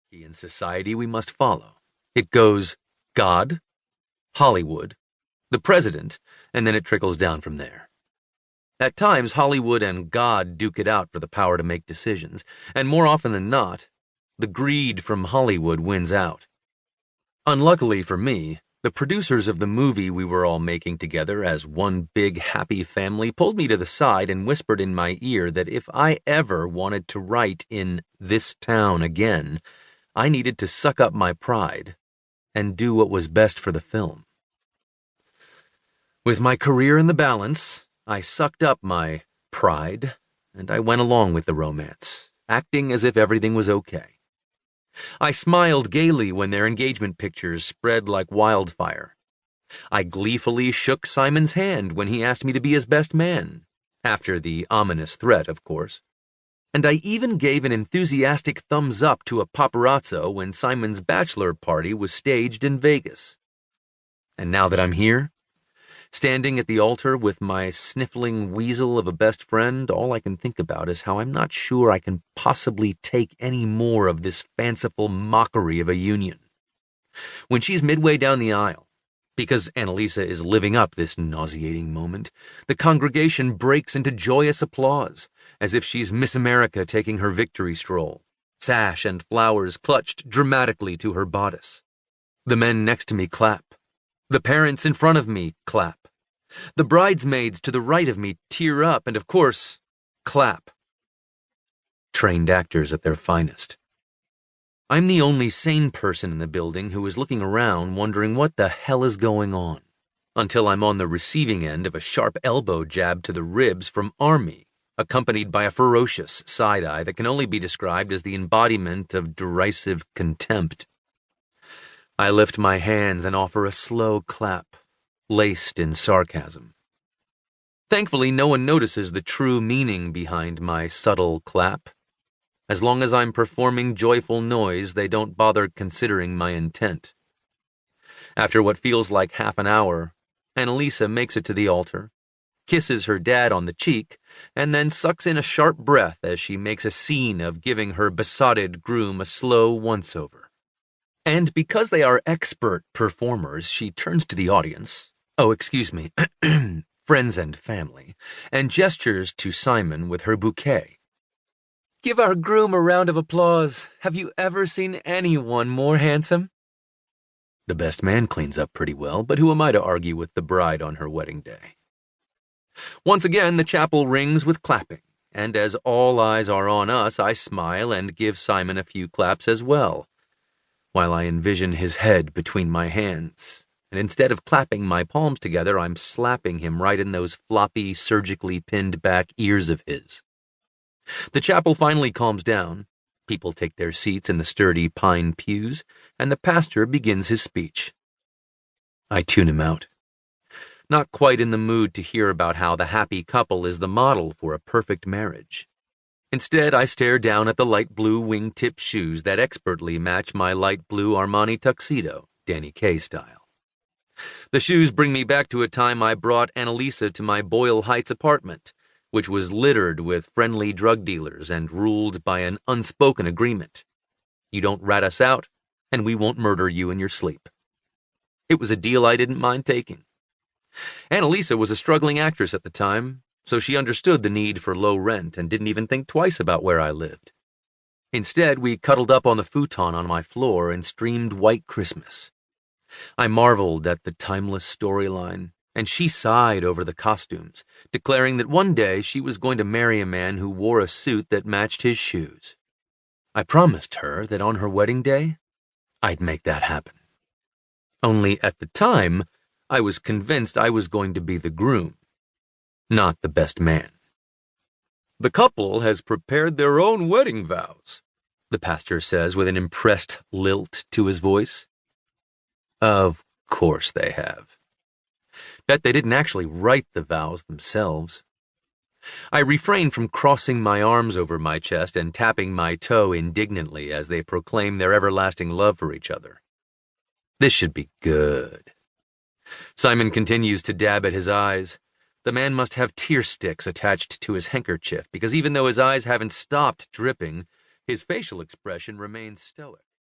hierarchy in society we must follow. It goes God, Hollywood, the president, and then it trickles down from there. At times, Hollywood and God duke it out for the power to make decisions, and more often than not, the greed from Hollywood wins out. Unluckily for me, the producers of the movie we were all making together as one big happy family pulled me to the side and whispered in my ear that if I ever wanted to write in this town again, I needed to suck up my pride and do what was best for the film. With my career in the balance, I sucked up my pride and I went along with the romance, acting as if everything was okay. I smiled gaily when their engagement pictures spread like wildfire. I gleefully shook Simon's hand when he asked me to be his best man, after the ominous threat, of course. And I even gave an enthusiastic thumbs up to a paparazzo when Simon's bachelor party was staged in Vegas. And now that I'm here, standing at the altar with my sniffling weasel of a best friend, all I can think about is how I'm not sure I can possibly take any more of this fanciful mockery of a union. When she's midway down the aisle, because Annalisa is living up this nauseating moment, the congregation breaks into joyous applause, as if she's Miss America taking her victory stroll, sash and flowers clutched dramatically to her bodice. The men next to me clap. The parents in front of me clap. The bridesmaids to the right of me tear up and, of course, clap. Trained actors at their finest. I'm the only sane person in the building who is looking around wondering what the hell is going on, until I'm on the receiving end of a sharp elbow jab to the ribs from Army, accompanied by a ferocious side-eye that can only be described as the embodiment of derisive contempt. I lift my hands and offer a slow clap, laced in sarcasm. Thankfully, no one notices the true meaning behind my subtle clap. As long as I'm performing joyful noise, they don't bother considering my intent. After what feels like half an hour, Annalisa makes it to the altar, kisses her dad on the cheek, and then sucks in a sharp breath as she makes a scene of giving her besotted groom a slow once-over. And because they are expert performers, she turns to the audience, friends and family, and gestures to Simon with her bouquet. Give our groom a round of applause. Have you ever seen anyone more handsome? The best man cleans up pretty well, but who am I to argue with the bride on her wedding day? Once again, the chapel rings with clapping, and as all eyes are on us, I smile and give Simon a few claps as well, while I envision his head between my hands, and instead of clapping my palms together, I'm slapping him right in those floppy, surgically pinned back ears of his. The chapel finally calms down, people take their seats in the sturdy pine pews, and the pastor begins his speech. I tune him out. Not quite in the mood to hear about how the happy couple is the model for a perfect marriage. Instead, I stare down at the light blue wingtip shoes that expertly match my light blue Armani tuxedo, Danny Kaye style. The shoes bring me back to a time I brought Annalisa to my Boyle Heights apartment, which was littered with friendly drug dealers and ruled by an unspoken agreement. You don't rat us out, and we won't murder you in your sleep. It was a deal I didn't mind taking. Annalisa was a struggling actress at the time, so she understood the need for low rent and didn't even think twice about where I lived. Instead, we cuddled up on the futon on my floor and streamed White Christmas. I marveled at the timeless storyline, and she sighed over the costumes, declaring that one day she was going to marry a man who wore a suit that matched his shoes. I promised her that on her wedding day, I'd make that happen. Only at the time, I was convinced I was going to be the groom, not the best man. The couple has prepared their own wedding vows, the pastor says with an impressed lilt to his voice. Of course they have. Bet they didn't actually write the vows themselves. I refrain from crossing my arms over my chest and tapping my toe indignantly as they proclaim their everlasting love for each other. This should be good. Simon continues to dab at his eyes. The man must have tear sticks attached to his handkerchief because even though his eyes haven't stopped dripping, his facial expression remains stoic.